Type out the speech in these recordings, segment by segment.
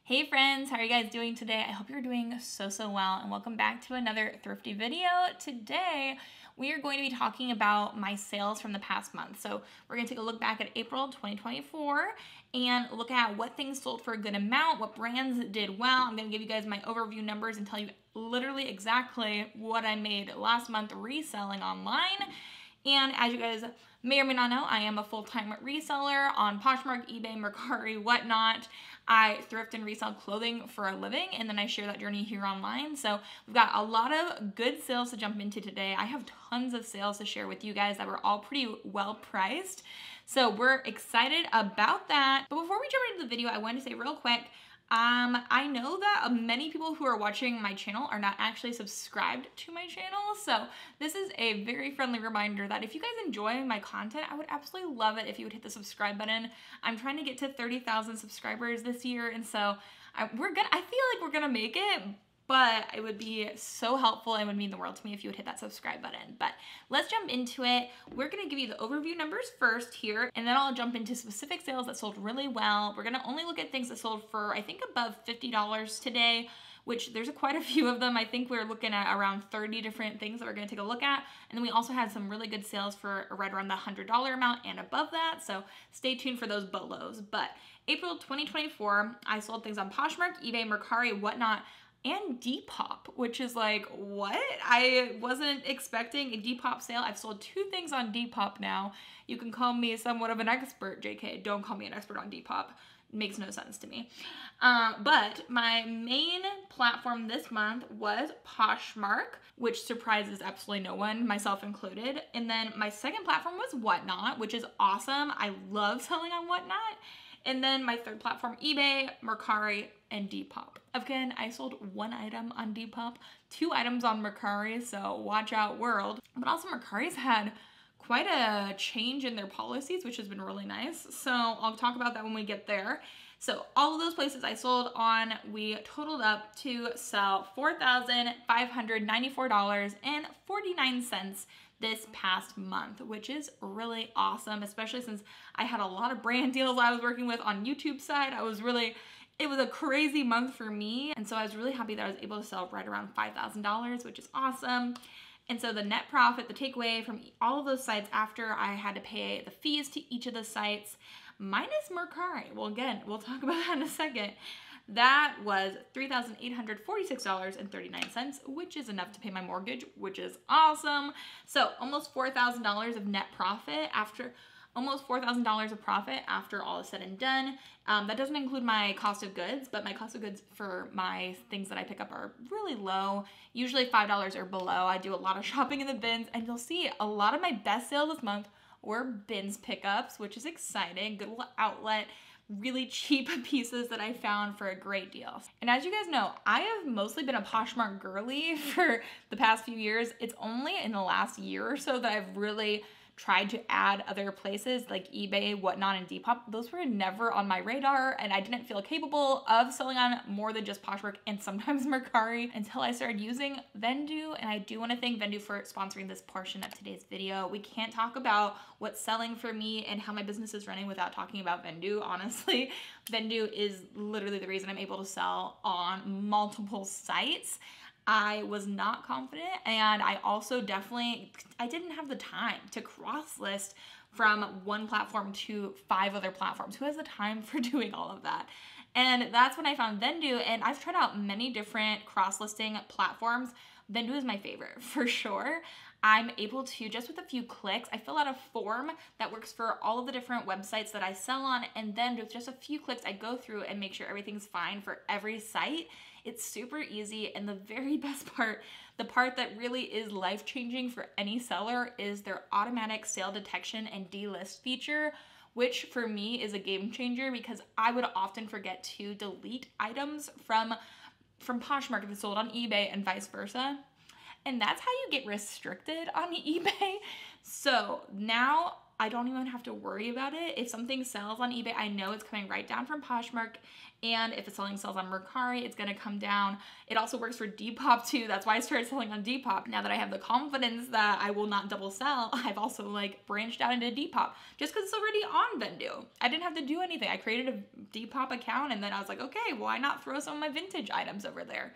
Hey friends, how are you guys doing today? I hope you're doing so well, and welcome back to another thrifty video. Today, we are going to be talking about my sales from the past month. So we're gonna take a look back at April 2024 and look at what things sold for a good amount, what brands did well. I'm gonna give you guys my overview numbers and tell you literally exactly what I made last month reselling online. And as you guys may or may not know, I am a full-time reseller on Poshmark, eBay, Mercari, whatnot. I thrift and resell clothing for a living, and then I share that journey here online. So we've got a lot of good sales to jump into today. I have tons of sales to share with you guys that were all pretty well priced. So we're excited about that. But before we jump into the video, I wanted to say real quick, I know that many people who are watching my channel are not actually subscribed to my channel, so this is a very friendly reminder that if you guys enjoy my content, I would absolutely love it if you would hit the subscribe button. I'm trying to get to 30,000 subscribers this year, and so I feel like we're gonna make it, but it would be so helpful and would mean the world to me if you would hit that subscribe button. But let's jump into it. We're gonna give you the overview numbers first here, and then I'll jump into specific sales that sold really well. We're gonna only look at things that sold for, I think, above $50 today, which there's quite a few of them. I think we're looking at around 30 different things that we're gonna take a look at. And then we also had some really good sales for right around the $100 amount and above that. So stay tuned for those bolos. But April 2024, I sold things on Poshmark, eBay, Mercari, whatnot, and Depop, which is like, what? I wasn't expecting a Depop sale. I've sold 2 things on Depop now. You can call me somewhat of an expert, JK. Don't call me an expert on Depop. It makes no sense to me. But my main platform this month was Poshmark, which surprises absolutely no one, myself included. And then my second platform was Whatnot, which is awesome. I love selling on Whatnot. And then my third platform, eBay, Mercari, and Depop. Again, I sold 1 item on Depop, 2 items on Mercari, so watch out world. But also Mercari's had quite a change in their policies, which has been really nice. So I'll talk about that when we get there. So all of those places I sold on, we totaled up to sell $4,594.49 this past month, which is really awesome, especially since I had a lot of brand deals I was working with on YouTube side. It was a crazy month for me. And so I was really happy that I was able to sell right around $5,000, which is awesome. And so the net profit, the takeaway from all of those sites after I had to pay the fees to each of the sites, minus Mercari. Well, again, we'll talk about that in a second. That was $3,846.39, which is enough to pay my mortgage, which is awesome. So almost $4,000 of net profit after all is said and done. That doesn't include my cost of goods, but my cost of goods for my things that I pick up are really low, usually $5 or below. I do a lot of shopping in the bins, and you'll see a lot of my best sales this month were bins pickups, which is exciting. Good little outlet, really cheap pieces that I found for a great deal. And as you guys know, I have mostly been a Poshmark girly for the past few years. It's only in the last year or so that I've really tried to add other places like eBay, Whatnot, and Depop. Those were never on my radar, and I didn't feel capable of selling on more than just Poshmark and sometimes Mercari until I started using Vendoo. And I do want to thank Vendoo for sponsoring this portion of today's video. We can't talk about what's selling for me and how my business is running without talking about Vendoo, honestly. Vendoo is literally the reason I'm able to sell on multiple sites. I was not confident, and I also I didn't have the time to cross-list from one platform to 5 other platforms. Who has the time for doing all of that? And that's when I found Vendoo, and I've tried out many different cross-listing platforms. Vendoo is my favorite, for sure. I'm able to, just with a few clicks, I fill out a form that works for all of the different websites that I sell on, and then with just a few clicks, I go through and make sure everything's fine for every site. It's super easy, and the very best part, the part that really is life-changing for any seller, is their automatic sale detection and delist feature, which for me is a game changer because I would often forget to delete items from Poshmark if it's sold on eBay and vice versa. And that's how you get restricted on eBay. So now I don't even have to worry about it. If something sells on eBay, I know it's coming right down from Poshmark, And if it's selling sales on Mercari, it's gonna come down. It also works for Depop too. That's why I started selling on Depop. Now that I have the confidence that I will not double sell, I've also like branched out into Depop just because it's already on Vendoo. I didn't have to do anything. I created a Depop account and then I was like, okay, why not throw some of my vintage items over there?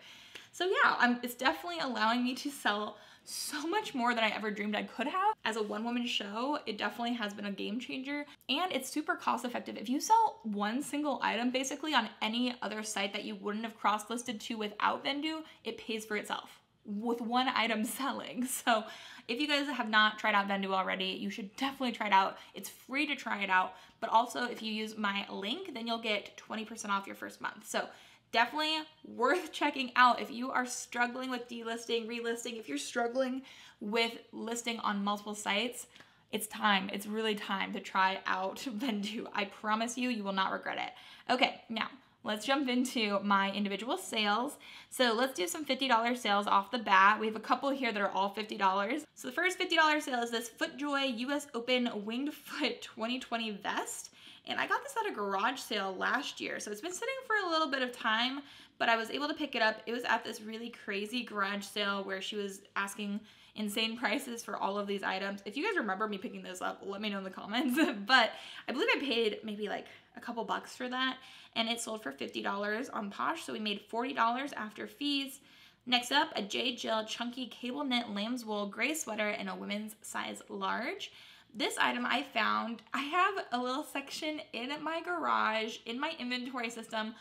So yeah, it's definitely allowing me to sell so much more than I ever dreamed I could have. As a one-woman show, it definitely has been a game changer, and it's super cost effective. If you sell one single item basically on any other site that you wouldn't have cross-listed to without Vendoo, it pays for itself with one item selling. So if you guys have not tried out Vendoo already, you should definitely try it out. It's free to try it out, but also if you use my link, then you'll get 20% off your first month. So definitely worth checking out if you are struggling with delisting, relisting, if you're struggling with listing on multiple sites. It's time. It's really time to try out Vendoo. I promise you, you will not regret it. Okay, now let's jump into my individual sales. So let's do some $50 sales off the bat. We have a couple here that are all $50. So the first $50 sale is this FootJoy US Open Winged Foot 2020 vest. And I got this at a garage sale last year. So it's been sitting for a little bit of time, but I was able to pick it up. It was at this really crazy garage sale where she was asking insane prices for all of these items. If you guys remember me picking this up, let me know in the comments. But I believe I paid maybe like a couple bucks for that, and it sold for $50 on Posh. So we made $40 after fees. Next up, a J. Jill chunky cable knit lamb's wool gray sweater in a women's size large. This item I found, I have a little section in my garage, in my inventory system,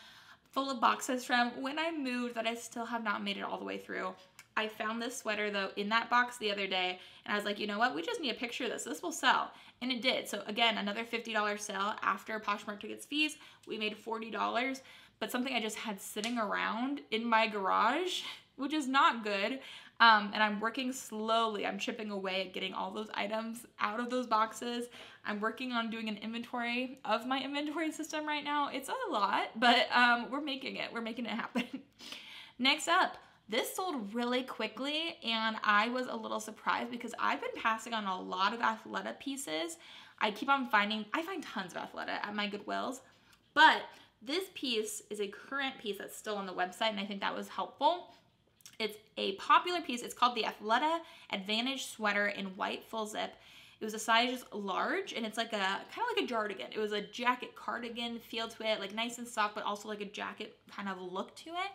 full of boxes from when I moved that I still have not made it all the way through. I found this sweater though in that box the other day, and I was like, you know what, we just need a picture of this. This will sell. And it did. So again, another $50 sale after Poshmark took its fees. We made $40, but something I just had sitting around in my garage, which is not good. And I'm working slowly. I'm chipping away at getting all those items out of those boxes. I'm working on doing an inventory of my inventory system right now. It's a lot, but we're making it. We're making it happen. Next up, this sold really quickly, and I was a little surprised because I've been passing on a lot of Athleta pieces. I find tons of Athleta at my Goodwills, but this piece is a current piece that's still on the website, and I think that was helpful. It's a popular piece. It's called the Athleta Advantage Sweater in white full zip. It was a size large, and it's like kind of like a jardigan. It was a jacket cardigan feel to it, like nice and soft, but also like a jacket kind of look to it.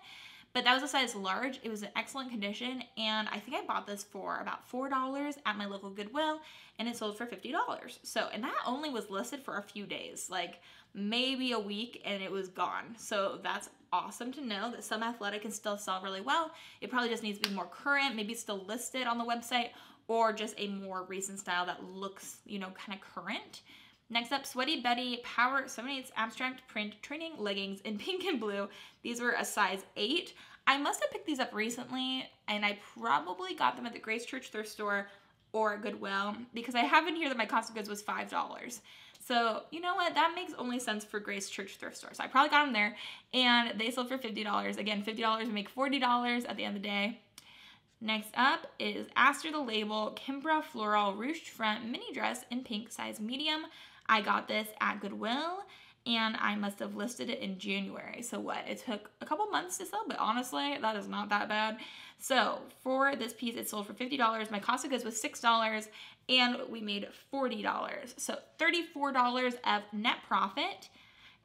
But that was a size large. It was in excellent condition, and I think I bought this for about $4 at my local Goodwill, and it sold for $50. So, and that only was listed for a few days, like maybe a week, and it was gone. So that's awesome to know that some Athleta can still sell really well. It probably just needs to be more current, maybe still listed on the website, or just a more recent style that looks, you know, kind of current. Next up, Sweaty Betty Power 78 Abstract Print Training Leggings in pink and blue. These were a size 8. I must have picked these up recently, and I probably got them at the Grace Church thrift store or Goodwill, because I have in here that my cost of goods was $5. So, you know what? That makes only sense for Grace Church thrift store. So I probably got them there, and they sold for $50. Again, $50 would make $40 at the end of the day. Next up is Aster the Label Kimbra Floral Ruched Front Mini Dress in pink size medium. I got this at Goodwill, and I must have listed it in January. So what? It took a couple months to sell, but honestly, that is not that bad. So for this piece, it sold for $50. My cost of goods was $6, and we made $40. So $34 of net profit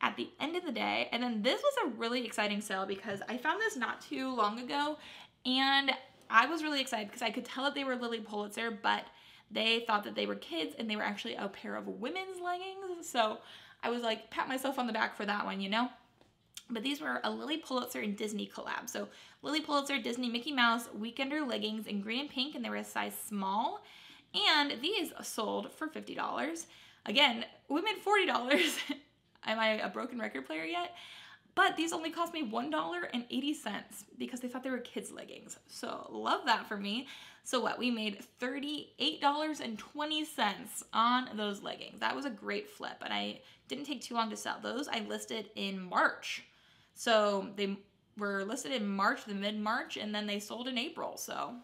at the end of the day. And then this was a really exciting sale because I found this not too long ago, and I was really excited because I could tell that they were Lily Pulitzer, but they thought that they were kids, and they were actually a pair of women's leggings. So I was like, pat myself on the back for that one, you know? But these were a Lily Pulitzer and Disney collab. So Lily Pulitzer, Disney, Mickey Mouse, Weekender leggings in green and pink, and they were a size small. And these sold for $50. Again, we made $40. Am I a broken record player yet? But these only cost me $1.80 because they thought they were kids' leggings. So love that for me. So what? We made $38.20 on those leggings. That was a great flip, and I didn't take too long to sell. Those I listed in March. So they were listed in March, the mid-March, and then they sold in April. So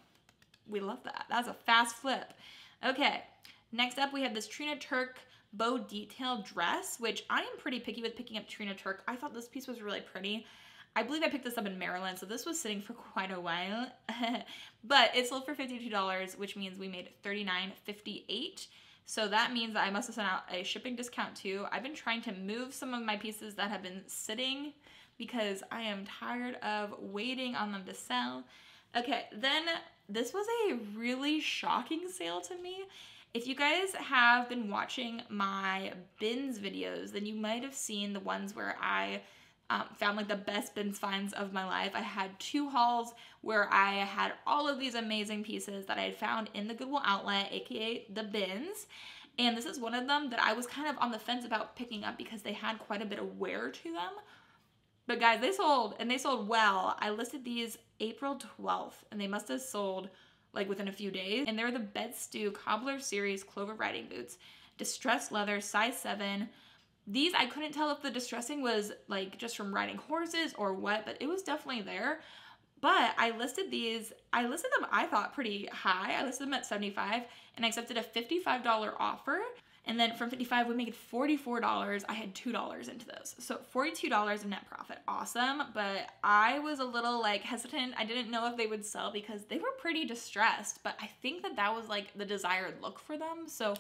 we love that. That's a fast flip. Okay, next up we have this Trina Turk bow detail dress, which I am pretty picky with picking up Trina Turk. I thought this piece was really pretty. I believe I picked this up in Maryland, so this was sitting for quite a while. But it sold for $52, which means we made $39.58. So that means that I must have sent out a shipping discount too. I've been trying to move some of my pieces that have been sitting because I am tired of waiting on them to sell. Okay, then this was a really shocking sale to me. If you guys have been watching my bins videos, then you might have seen the ones where I found like the best bins finds of my life. I had 2 hauls where I had all of these amazing pieces that I had found in the Goodwill outlet, aka the bins. And this is one of them that I was kind of on the fence about picking up because they had quite a bit of wear to them. But guys, they sold, and they sold well. I listed these April 12th, and they must have sold like within a few days. And they're the Bed Stew Cobbler Series Clover Riding Boots, distressed leather, size 7. These, I couldn't tell if the distressing was like just from riding horses or what, but it was definitely there. But I listed them, I thought, pretty high. I listed them at $75 and I accepted a $55 offer. And then from $55, we made $44. I had $2 into those. So $42 in net profit. Awesome. But I was a little like hesitant. I didn't know if they would sell because they were pretty distressed, but I think that that was like the desired look for them. So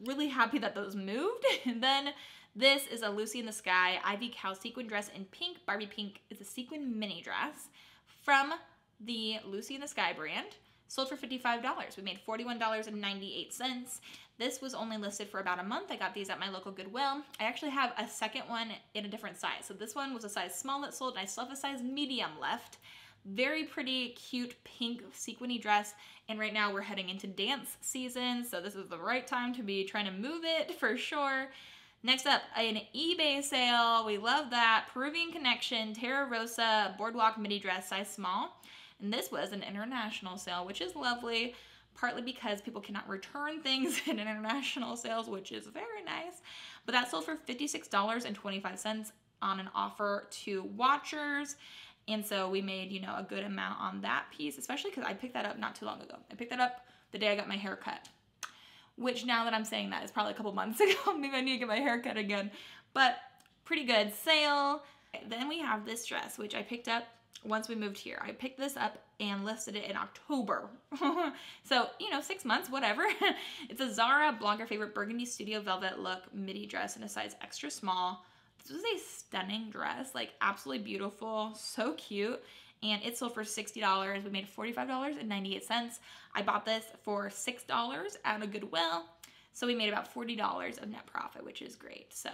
really happy that those moved. And then this is a Lucy in the Sky Ivy Cow sequin dress in pink. Barbie pink is a sequin mini dress from the Lucy in the Sky brand. Sold for $55. We made $41.98. This was only listed for about a month. I got these at my local Goodwill. I actually have a second one in a different size. So this one was a size small that sold, and I still have a size medium left. Very pretty, cute, pink sequiny dress. And right now we're heading into dance season, so this is the right time to be trying to move it for sure. Next up, an eBay sale. We love that. Peruvian Connection, Terra Rosa, Boardwalk midi dress, size small. And this was an international sale, which is lovely, partly because people cannot return things in international sales, which is very nice. But that sold for $56.25 on an offer to watchers. And so we made, you know, a good amount on that piece, especially because I picked that up not too long ago. I picked that up the day I got my hair cut, which now that I'm saying that is probably a couple months ago. Maybe I need to get my hair cut again, but pretty good sale. Then we have this dress, which I picked up once we moved here. I picked this up and listed it in October. So, you know, 6 months, whatever. It's a Zara blogger favorite burgundy studio velvet look midi dress in a size extra small. This was a stunning dress, like absolutely beautiful, so cute. And it sold for $60. We made $45.98. I bought this for $6 at a Goodwill. So we made about $40 of net profit, which is great. So,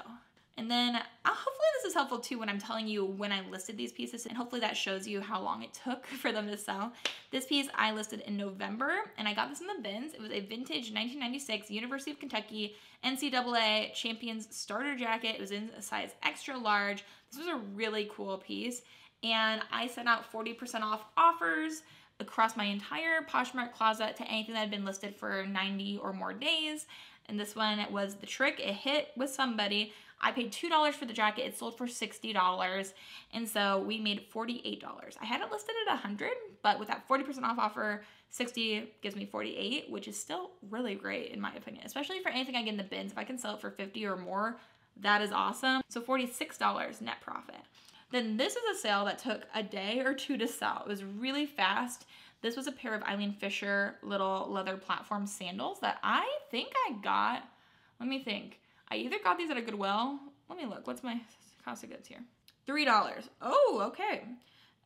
and then hopefully this is helpful too when I'm telling you when I listed these pieces, and hopefully that shows you how long it took for them to sell. This piece I listed in November, and I got this in the bins. It was a vintage 1996 University of Kentucky NCAA Champions starter jacket. It was in a size extra large. This was a really cool piece, and I sent out 40% off offers across my entire Poshmark closet to anything that had been listed for 90 or more days. And this one was the trick. It hit with somebody. I paid $2 for the jacket. It sold for $60. And so we made $48. I had it listed at $100, but with that 40% off offer, $60 gives me $48, which is still really great in my opinion, especially for anything I get in the bins. If I can sell it for $50 or more, that is awesome. So $46 net profit. Then this is a sale that took a day or two to sell. It was really fast. This was a pair of Eileen Fisher little leather platform sandals that I think I got, let me think. I either got these at a Goodwill. Let me look. What's my cost of goods here? $3. Oh, okay.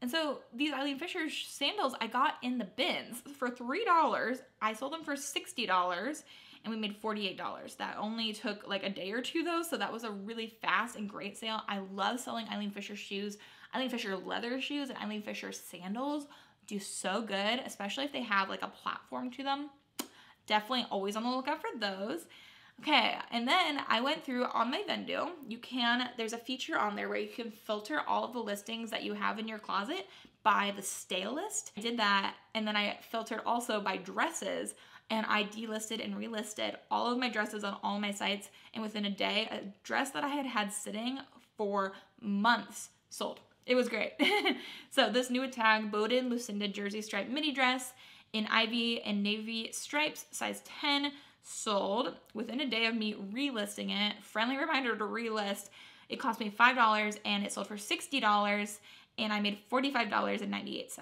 And so these Eileen Fisher sandals I got in the bins for $3. I sold them for $60 and we made $48. That only took like a day or two though, so that was a really fast and great sale. I love selling Eileen Fisher shoes. Eileen Fisher leather shoes and Eileen Fisher sandals do so good, especially if they have like a platform to them. Definitely always on the lookout for those. Okay, and then I went through on my Vendoo. There's a feature on there where you can filter all of the listings that you have in your closet by the stale list. I did that, and then I filtered also by dresses, and I delisted and relisted all of my dresses on all my sites, and within a day, a dress that I had had sitting for months sold. It was great. So this new tag, Bowden Lucinda jersey stripe midi dress in ivy and navy stripes, size 10, sold within a day of me relisting it. Friendly reminder to relist. It cost me $5 and it sold for $60 and I made $45.98.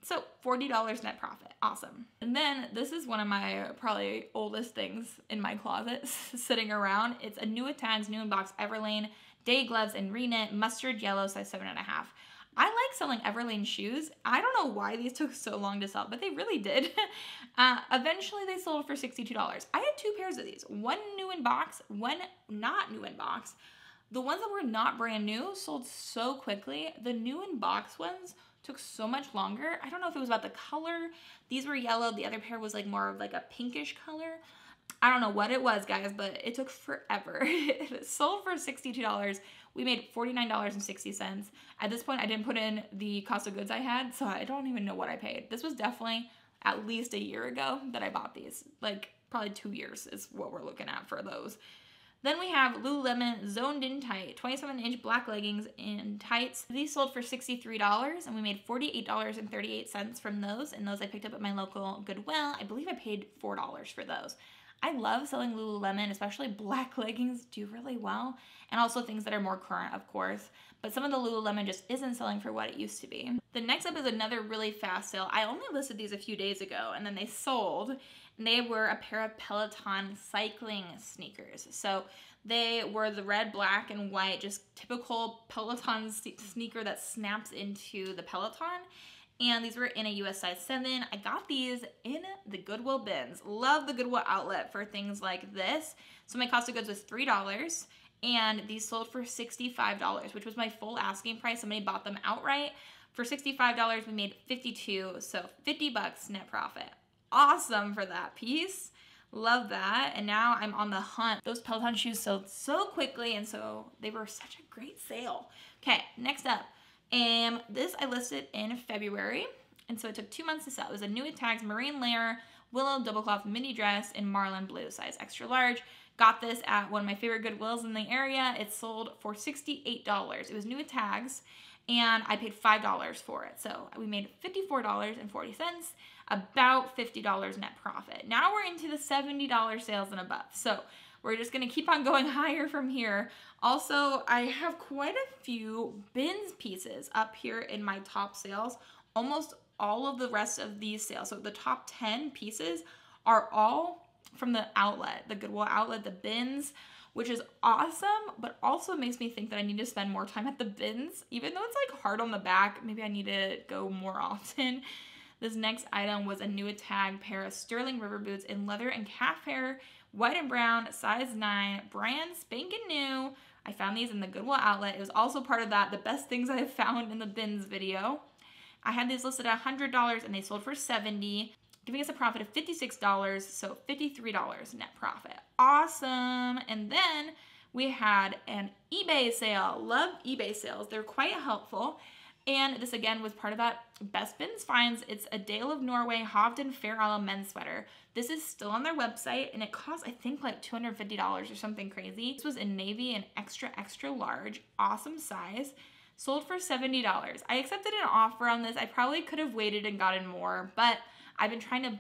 So $40 net profit. Awesome. And then this is one of my probably oldest things in my closet sitting around. It's a New Tags, New in Box Everlane Day Gloves in Reknit, mustard yellow, size 7.5. I like selling Everlane shoes. I don't know why these took so long to sell, but they really did. Eventually they sold for $62. I had 2 pairs of these, one new in box, one not new in box. The ones that were not brand new sold so quickly. The new in box ones took so much longer. I don't know if it was about the color. These were yellow. The other pair was like more of like a pinkish color. I don't know what it was, guys, but it took forever. It sold for $62. We made $49.60. At this point, I didn't put in the cost of goods I had, so I don't even know what I paid. This was definitely at least a year ago that I bought these. Like probably 2 years is what we're looking at for those. Then we have Lululemon Zoned In Tight, 27-inch black leggings in tights. These sold for $63, and we made $48.38 from those, and those I picked up at my local Goodwill. I believe I paid $4 for those. I love selling Lululemon, especially black leggings do really well, and also things that are more current, of course. But some of the Lululemon just isn't selling for what it used to be. The next up is another really fast sale. I only listed these a few days ago, and then they sold. And they were a pair of Peloton cycling sneakers. So they were the red, black, and white, just typical Peloton sneaker that snaps into the Peloton. And these were in a US size 7. I got these in the Goodwill bins. Love the Goodwill outlet for things like this. So my cost of goods was $3. And these sold for $65, which was my full asking price. Somebody bought them outright. For $65, we made $52, so $50 net profit. Awesome for that piece. Love that. And now I'm on the hunt. Those Peloton shoes sold so quickly, and so they were such a great sale. Okay, next up. This I listed in February, and so it took 2 months to sell. It was a New Tags Marine Layer Willow Double Cloth Midi Dress in Marlin Blue, size extra large. Got this at one of my favorite Goodwills in the area. It sold for $68. It was New Tags, and I paid $5 for it. So we made $54.40, about $50 net profit. Now we're into the $70 sales and above. So we're just gonna keep on going higher from here. Also, I have quite a few bins pieces up here in my top sales. Almost all of the rest of these sales, so the top 10 pieces are all from the outlet, the Goodwill outlet, the bins, which is awesome, but also makes me think that I need to spend more time at the bins. Even though it's like hard on the back, maybe I need to go more often. This next item was a New Tag pair of Sterling River boots in leather and calf hair, white and brown, size 9, brand spanking new. I found these in the Goodwill outlet. It was also part of that, the best things I have found in the bins video. I had these listed at $100 and they sold for $70, giving us a profit of $56, so $53 net profit. Awesome. And then we had an eBay sale. Love eBay sales. They're quite helpful. And this again was part of that Best Bins Finds. It's a Dale of Norway Hovden Fair Isle men's sweater. This is still on their website and it costs, I think, like $250 or something crazy. This was in navy and extra, extra large. Awesome size. Sold for $70. I accepted an offer on this. I probably could have waited and gotten more, but I've been trying to,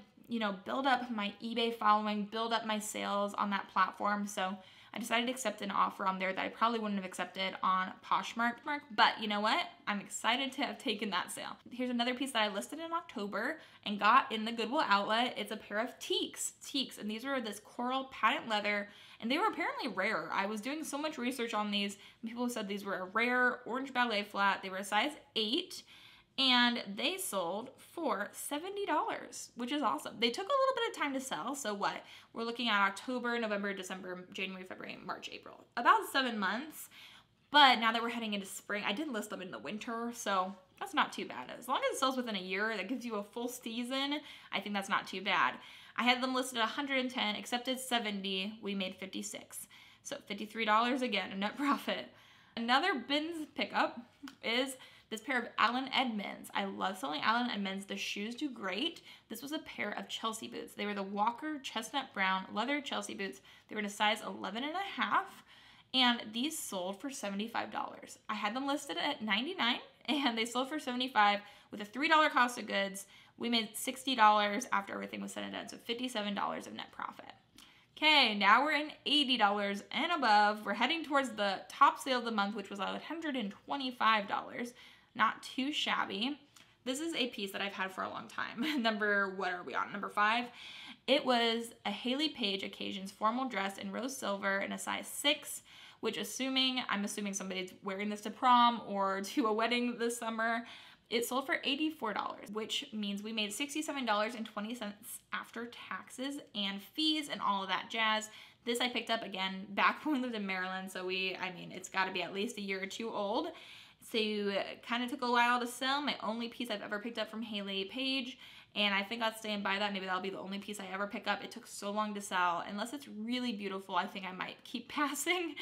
build up my eBay following, build up my sales on that platform. So I decided to accept an offer on there that I probably wouldn't have accepted on Poshmark. But you know what? I'm excited to have taken that sale. Here's another piece that I listed in October and got in the Goodwill outlet. It's a pair of teaks, and these were this coral patent leather, and they were apparently rare. I was doing so much research on these, and people said these were a rare orange ballet flat. They were a size 8. And they sold for $70, which is awesome. They took a little bit of time to sell. So what? We're looking at October, November, December, January, February, March, April. About 7 months. But now that we're heading into spring, I did list them in the winter, so that's not too bad. As long as it sells within a year, that gives you a full season, I think that's not too bad. I had them listed at $110, accepted $70, we made $56. So $53 again, a net profit. Another bins pickup is this pair of Allen Edmonds. I love selling Allen Edmonds. The shoes do great. This was a pair of Chelsea boots. They were the Walker Chestnut Brown leather Chelsea boots. They were in a size 11.5, and these sold for $75. I had them listed at $99, and they sold for $75 with a $3 cost of goods. We made $60 after everything was said and done, so $57 of net profit. Okay, now we're in $80 and above. We're heading towards the top sale of the month, which was $125. Not too shabby. This is a piece that I've had for a long time. What are we on? Number 5. It was a Haley Page Occasions formal dress in rose silver in a size 6, which I'm assuming somebody's wearing this to prom or to a wedding this summer. It sold for $84, which means we made $67.20 after taxes and fees and all of that jazz. This I picked up again back when we lived in Maryland, so it's got to be at least a year or two old. So it kind of took a while to sell. My only piece I've ever picked up from Haley Page, and I think I'll stand by that. Maybe that'll be the only piece I ever pick up. It took so long to sell. Unless it's really beautiful, I think I might keep passing.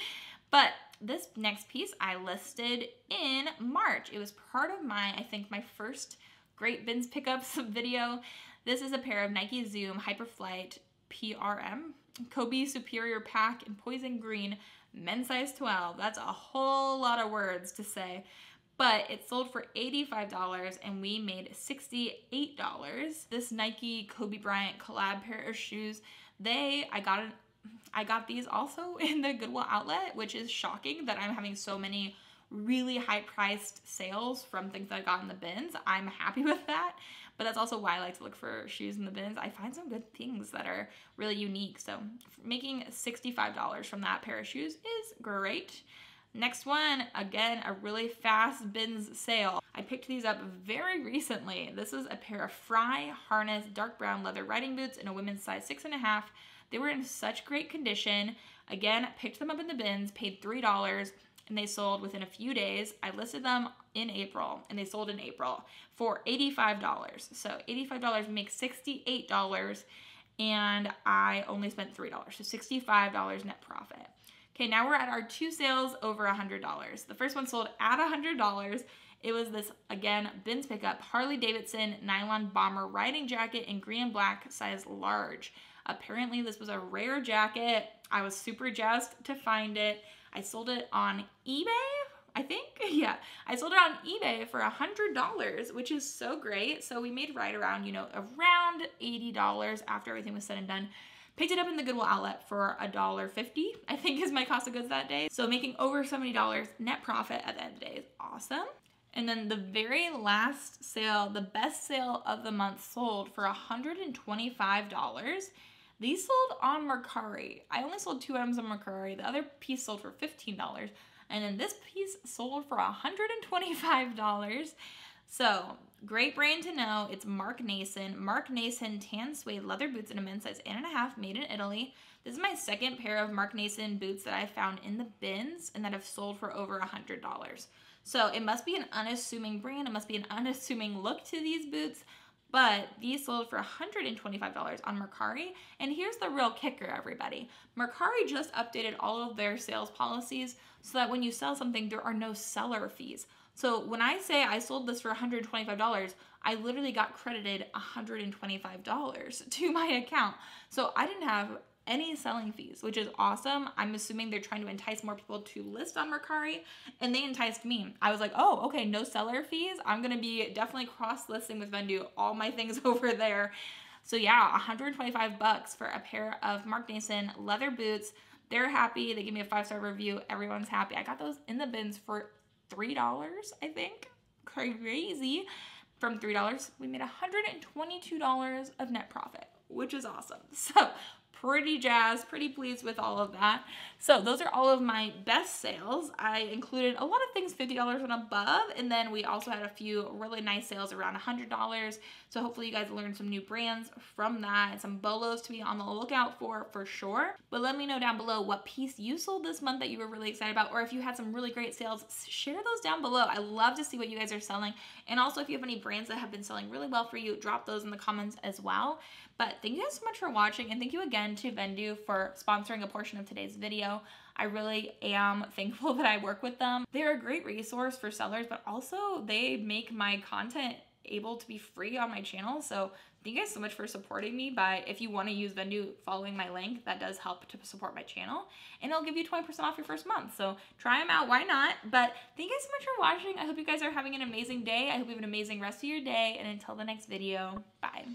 But this next piece I listed in March. It was part of my first Great Bins Pickups video. This is a pair of Nike Zoom Hyperflight PRM Kobe Superior Pack in Poison Green, men's size 12. That's a whole lot of words to say. But it sold for $85 and we made $68. This Nike Kobe Bryant collab pair of shoes, I got these also in the Goodwill outlet, which is shocking that I'm having so many really high-priced sales from things that I got in the bins. I'm happy with that, but that's also why I like to look for shoes in the bins. I find some good things that are really unique, so making $65 from that pair of shoes is great. Next one, again, a really fast bins sale. I picked these up very recently. This is a pair of Fry harness dark brown leather riding boots in a women's size 6.5. They were in such great condition. Again, picked them up in the bins, paid $3, and they sold within a few days. I listed them in April, and they sold in April for $85. So $85 makes $68, and I only spent $3, so $65 net profit. Okay, now we're at our 2 sales over $100. The first one sold at $100. It was this, again, bins pickup, Harley Davidson nylon bomber riding jacket in green and black, size large. Apparently this was a rare jacket. I was super jazzed to find it. I sold it on eBay, I think. Yeah, I sold it on eBay for $100, which is so great. So we made right around, around $80 after everything was said and done. Picked it up in the Goodwill outlet for $1.50, I think is my cost of goods that day. So making over $70 net profit at the end of the day is awesome. And then the very last sale, the best sale of the month, sold for $125. These sold on Mercari. I only sold 2 items on Mercari. The other piece sold for $15. And then this piece sold for $125. So, great brand to know. It's Mark Nason. Mark Nason tan suede leather boots in a men's size 8.5, made in Italy. This is my second pair of Mark Nason boots that I found in the bins and that have sold for over $100. So it must be an unassuming brand. It must be an unassuming look to these boots. But these sold for $125 on Mercari. And here's the real kicker, everybody. Mercari just updated all of their sales policies so that when you sell something, there are no seller fees. So when I say I sold this for $125, I literally got credited $125 to my account. So I didn't have any selling fees, which is awesome. I'm assuming they're trying to entice more people to list on Mercari, and they enticed me. I was like, oh, okay, no seller fees. I'm gonna be definitely cross-listing with Vendoo all my things over there. So yeah, $125 for a pair of Mark Nason leather boots. They're happy. They give me a 5-star review. Everyone's happy. I got those in the bins for $3, I think. Crazy. From $3, we made $122 of net profit, which is awesome. So pretty jazzed, pretty pleased with all of that. So those are all of my best sales. I included a lot of things $50 and above, and then we also had a few really nice sales around $100. So hopefully you guys learned some new brands from that and some bolos to be on the lookout for sure. But let me know down below what piece you sold this month that you were really excited about, or if you had some really great sales, share those down below. I love to see what you guys are selling. And also if you have any brands that have been selling really well for you, drop those in the comments as well. But thank you guys so much for watching, and thank you again to Vendoo for sponsoring a portion of today's video. I really am thankful that I work with them. They're a great resource for sellers, but also they make my content able to be free on my channel. So thank you guys so much for supporting me by, if you want to use Vendoo, following my link. That does help to support my channel, and it'll give you 20% off your first month. So try them out, why not? But thank you guys so much for watching. I hope you guys are having an amazing day. I hope you have an amazing rest of your day, and until the next video, bye.